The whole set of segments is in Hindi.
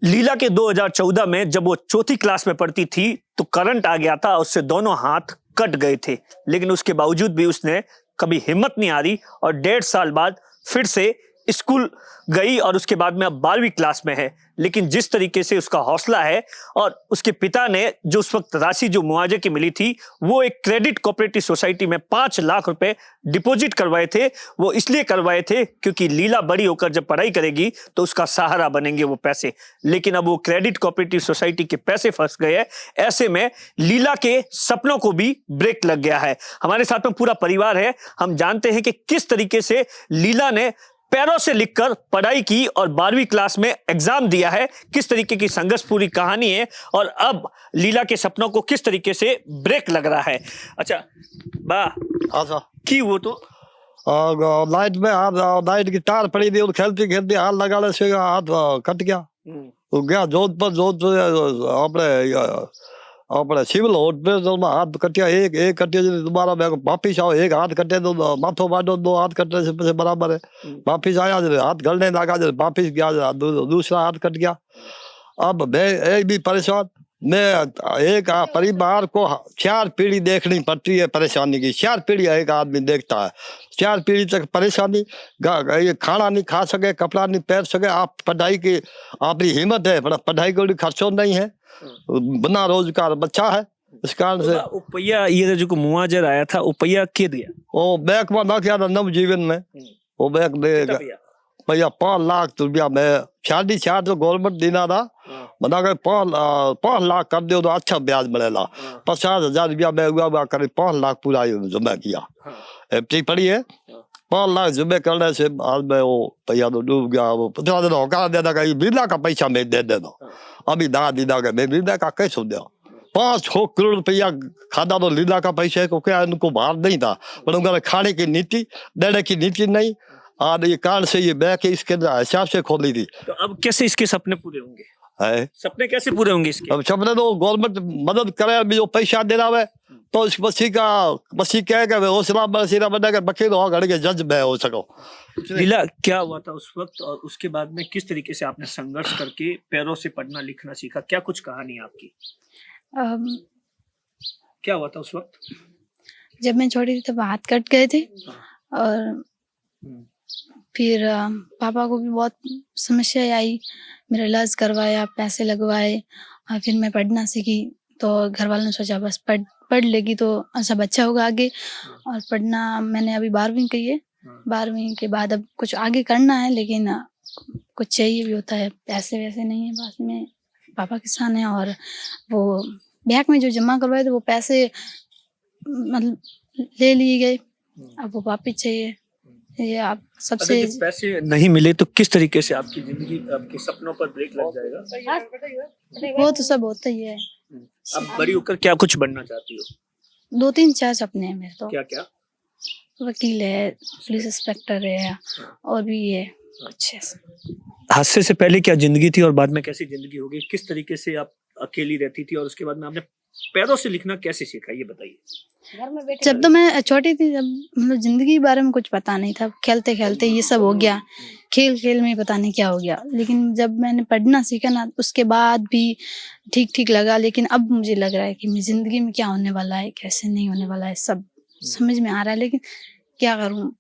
लीला के 2014 में जब वो चौथी क्लास में पढ़ती थी तो करंट आ गया था, उससे दोनों हाथ कट गए थे। लेकिन उसके बावजूद भी उसने कभी हिम्मत नहीं हारी और 1.5 साल बाद फिर से स्कूल गई और उसके बाद में अब 12वीं क्लास में है। लेकिन जिस तरीके से उसका हौसला है और उसके पिता ने जो उस वक्त राशि जो मुआवजे की मिली थी वो एक क्रेडिट कोऑपरेटिव सोसाइटी में 5 लाख रुपए डिपॉजिट करवाए थे। वो इसलिए करवाए थे क्योंकि लीला बड़ी होकर जब पढ़ाई करेगी तो उसका सहारा बनेंगे वो पैसे। लेकिन अब वो क्रेडिट कोऑपरेटिव सोसाइटी के पैसे फंस गए हैं। ऐसे में लीला के सपनों को भी ब्रेक लग गया है। हमारे साथ में पूरा परिवार है। हम जानते हैं कि किस तरीके से लीला ने पैरों से लिखकर पढ़ाई की और 12वीं क्लास में एग्जाम दिया है, किस तरीके की संघर्ष पूरी कहानी है और अब लीला के सपनों को किस तरीके से ब्रेक लग रहा है। अच्छा बा अच्छा की वो तो लाइट में हाथ लाइट की तार पड़ी थी और खेलती खेलती हाथ लगाने से हाथ कट गया। वो गया जोधपुर अपने अपने सिविल हॉस्पिटल में हाथ कटिया। एक कटिया दोबारा वापिस आओ, एक हाथ कटे तो माथो बाटो, 2 हाथ कटने से बराबर है। वापिस आया हाथ गलने लगा, वापिस गया दूसरा हाथ कट गया। अब मैं एक भी परेशान, मैं एक परिवार को 4 पीढ़ी देखनी पड़ती है परेशानी की। 4 पीढ़ी एक आदमी देखता है, 4 पीढ़ी तक परेशानी। ये खाना नहीं खा सके, कपड़ा नहीं पहन सके। आप पढ़ाई की आपकी हिम्मत है, पढ़ाई को खर्चो नहीं है, बिना रोजगार बच्चा है। इस कारण से उपैया ये जो मुआवजा आया था उपैया के दिया वो बैंक में ना किया था नवजीवन में। वो बैंक दे भैया 5 लाख रुपया में शादी तो गवर्नमेंट देना था। बना कर 5 लाख कर दो तो अच्छा ब्याज मिलेगा। 50,000 रुपया में हुआ करे 5 लाख पूरा जमा किया। एफटी पड़ी है। 5 लाख जमा करने से आज में वो भैया तो डूब गया। वो 15 दिन होगा देना का बिना का पैसा मैं दे देना। अभी ना दीदा का मैं बिना का कैसे दे 5-6 करोड़ रुपया खादा तो लीला का पैसे को क्या इनको बाहर नहीं था, पर उनका खाने की नीति देने की नीति नहीं। और ये कारण से ये बैंक इसके हिसाब से खोली थी। तो अब कैसे इसके सपने पूरे होंगे? है सपने कैसे पूरे होंगे इसके? अब सपने तो गवर्नमेंट मदद करे, अभी जो पैसा दे रहा है तो इस बच्ची कह के हौसला बसीरा बनेगा वकील हो घर के जज में हो सको। लीला क्या हुआ था उस वक्त और उसके बाद में किस तरीके से आपने संघर्ष करके पैरों से पढ़ना लिखना सीखा? क्या कुछ कहानी है आपकी? क्या हुआ था उस वक्त? जब मैं छोटी थी तब हाथ कट गए थे और फिर पापा को भी बहुत समस्या आई। मेरा इलाज करवाया, पैसे लगवाए और फिर मैं पढ़ना सीखी। तो घर वालों ने सोचा बस पढ़ लेगी तो अच्छा बच्चा होगा आगे। और पढ़ना मैंने अभी 12वीं की है। 12वीं के बाद अब कुछ आगे करना है, लेकिन कुछ चाहिए भी होता है, पैसे वैसे नहीं है पास में। पापा किसान है और वो बैंक में जो जमा करवाए थे वो पैसे मतलब ले लिए गए। अब वो वापिस चाहिए। ये आप सबसे अगर पैसे नहीं मिले तो किस तरीके से आपकी जिंदगी आपके सपनों पर ब्रेक लग जाएगा? वो तो सब होता ही है। अब बड़ी होकर क्या कुछ बनना चाहती हो? 2-3-4 सपने हैं मेरे तो। क्या क्या? वकील है, पुलिस इंस्पेक्टर है और भी है कुछ ऐसा। हादसे से पहले क्या जिंदगी थी और बाद में कैसी जिंदगी होगी? किस तरीके से आप अकेली रहती थी और उसके बाद में आपने पैरों से लिखना कैसे सीखा, ये बताइए। जब तो मैं छोटी थी जब मतलब जिंदगी के बारे में कुछ पता नहीं था, खेलते खेलते ये सब हो गया, खेल में पता नहीं क्या हो गया। लेकिन जब मैंने पढ़ना सीखा ना उसके बाद भी ठीक लगा। लेकिन अब मुझे लग रहा है कि मेरी जिंदगी में क्या होने वाला है, कैसे नहीं होने वाला है, सब समझ में आ रहा है, लेकिन क्या करूँ।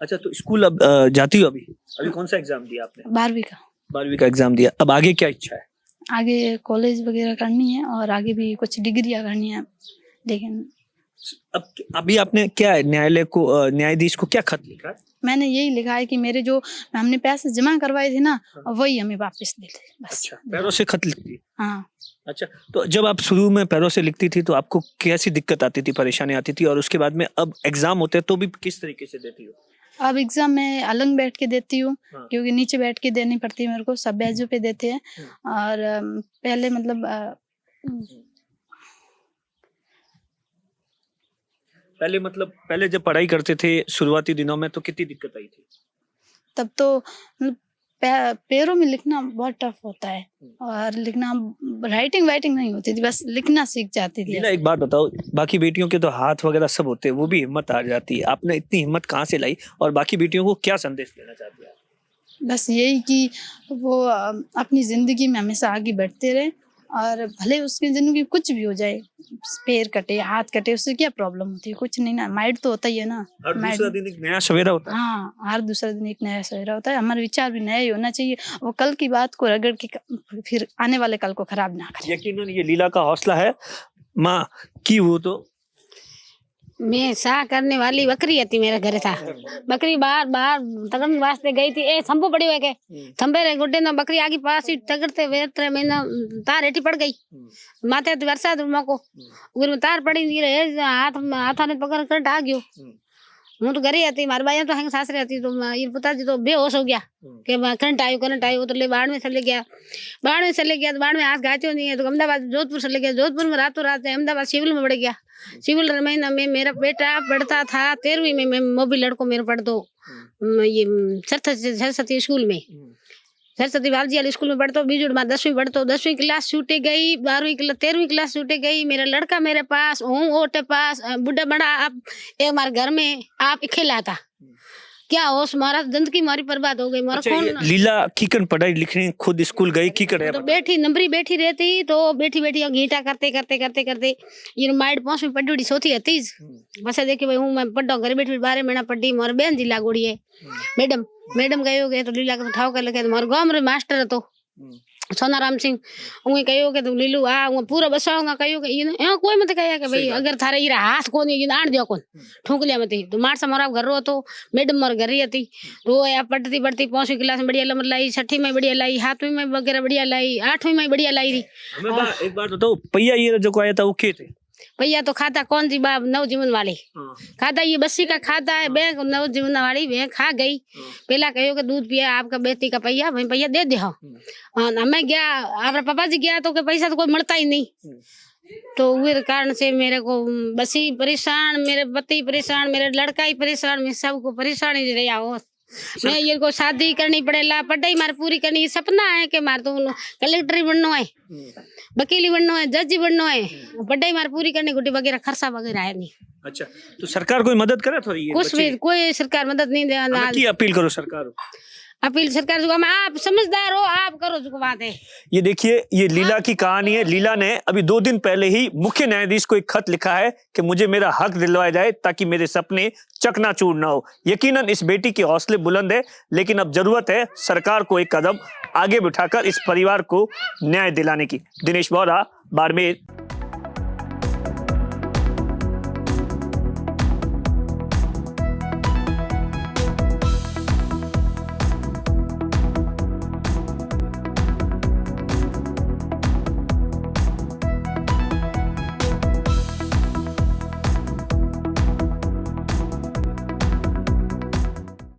अच्छा तो स्कूल अब जाती हो? अभी कौन सा एग्जाम दिया आपने? 12वीं का एग्जाम दिया। अब आगे क्या इच्छा है? आगे कॉलेज वगैरह करनी है और आगे भी कुछ डिग्रियां करनी है। लेकिन अब अभी आपने क्या न्यायालय को न्यायाधीश को क्या खत लिखा है? मैंने यही लिखा है कि मेरे जो हमने पैसे जमा करवाए थे ना वही हमें वापस दे दे बस। अच्छा, पैरों से खत लिखती? हाँ। अच्छा तो जब आप शुरू में पैरों से लिखती थी तो आपको कैसी दिक्कत आती थी, परेशानी आती थी? और उसके बाद में अब एग्जाम होते हैं तो भी किस तरीके से देती हो? अब एग्जाम में अलग बैठ के देती हूँ। हाँ। क्योंकि नीचे बैठ के देनी पड़ती है मेरे को, सब बेंचों पे देते हैं। और पहले मतलब पहले जब पढ़ाई करते थे शुरुआती दिनों में तो कितनी दिक्कत आई थी? तब तो मतलब पैरों में लिखना बहुत टफ होता है और लिखना राइटिंग नहीं होती थी, बस लिखना सीख जाती थी। एक बात बताओ, बाकी बेटियों के तो हाथ वगैरह सब होते हैं, वो भी हिम्मत हार जाती है, आपने इतनी हिम्मत कहाँ से लाई और बाकी बेटियों को क्या संदेश देना चाहती है? बस यही कि वो अपनी ज़िंदगी में हमेशा आगे बढ़ते रहे, और भले उसकी ज़िंदगी में कुछ भी हो जाए, पैर कटे, हाथ कटे, उससे क्या प्रॉब्लम होती है? कुछ नहीं ना, माइंड तो होता ही है ना। हर माइंड, दूसरा दिन एक नया सवेरा होता है। हाँ, हर दूसरा दिन एक नया सवेरा होता है। हमारे विचार भी नया ही होना चाहिए। वो कल की बात को रगड़ के फिर आने वाले कल को खराब ना करें। यकीनन ये लीला का हौसला है। माँ की वो तो मैं सा करने वाली बकरी थी, मेरे घर था बकरी, बाहर बाहर तगड़ने वास्ते गई थी। ए थंबो पड़ी हुए के थंबे रे गुड्डे ना बकरी आगे पास ही तगड़ते वेतरे में ना तार हेठी पड़ गई। माथे तो बरसात मको उर में तार पड़ी नहीं रहे, हाथ ने पकड़ कर आ गयो। हूँ तो घरे थी, मारे बाया तो हैं सासरे थी, तो ये पिताजी तो बेहोश हो गया कि करंट आयो तो ले बाढ़ में चले गया। बाढ़ में चले गया तो बाढ़ में हाथ घाटे नहीं है, तो अहमदाबाद जोधपुर चले गया। जोधपुर में रातों रात अहमदाबाद सिविल में बढ़ गया। सिविल महीना में मेरा बेटा पढ़ता था 13वीं में, मैं मोबी लड़को मेरे पढ़ दो ये सरस्वती स्कूल में, सरस्वती बालजी वाले स्कूल में पढ़ता। बीजूड़ में 10वीं पढ़ता, 10वीं क्लास छूटे गई, 12वीं क्लास 13वीं क्लास छूटे गई। मेरा लड़का मेरे पास, हूँ ओटे पास, बुढ़ा बड़ा आप एक हमारे घर में आप अकेला था। क्या होश मारा, जिंदगी मारी बर्बाद हो गई। मारा अच्छा, ये कौन लीला कीकन पढ़ाई लिखने खुद स्कूल गई कीकन है तो बैठी नंबरी बैठी रहती, तो बैठी बैठी घीटा करते करते करते करते ये माइड 5वीं पढ़ी सोती हती। बस देखी भाई हूँ मैं पढ़ा घर बैठी 12 महीना पढ़ी। मोर बहन जी लागोड़ी है मैडम गए तो लीला को ठाव कर लगे। तो मोर गांव में मास्टर तो सोनाराम सिंह उन्हें कहो के, तो लीलू आ पूरा बसाऊंगा कहो के कोई मत कहे कि भाई अगर थारे ये हाथ को नहीं आण दियो कौन ठूक लिया मत। तो मार से मोरा घर रो तो मैडम मोर घर ही थी। रो या पढ़ती पढ़ती 5वीं क्लास में बढ़िया नंबर लाई, 6वीं में बढ़िया लाई, 7वीं में वगैरह बढ़िया लाई, 8वीं में बढ़िया लाई रही। एक बात बताओ, पहिया ये जो आया था वो के थे? भैया तो खाता कौन जी बाप नवजीवन वाले खाता, ये बस्सी का खाता है बैंक नवजीवन वाली बैंक खा गई। पहला कहो कि दूध पिया आपका बेटी का पहिया, भाई पहिया दे दो। मैं गया आपका पापा जी गया तो पैसा तो कोई मिलता ही नहीं। तो उस कारण से मेरे को बसी परेशान, मेरे पति परेशान, मेरे लड़का ही परेशान, मैं सबको परेशान ही रहा हो। मैं ये को शादी करनी पड़ेला, पढ़ाई मार पूरी करनी, सपना है कि मार तो कलेक्टर ही बनना है, वकील बनना है, जज बनना है, पढ़ाई मार पूरी करनी, गुड्डी वगैरह खर्चा वगैरह है नहीं। अच्छा, तो सरकार कोई मदद करे थोड़ी? कुछ भी कोई सरकार मदद नहीं दे। की अपील करो सरकार? अपील सरकार जो आप समझदार हो आप करो जो बात है। ये देखिए, ये लीला की कहानी है। लीला ने अभी 2 दिन पहले ही मुख्य न्यायाधीश को एक खत लिखा है कि मुझे मेरा हक दिलवाया जाए ताकि मेरे सपने चकनाचूर ना हो। यकीनन इस बेटी के हौसले बुलंद है, लेकिन अब जरूरत है सरकार को एक कदम आगे बिठाकर इस परिवार को न्याय दिलाने की। दिनेश बोरा, बाड़मेर।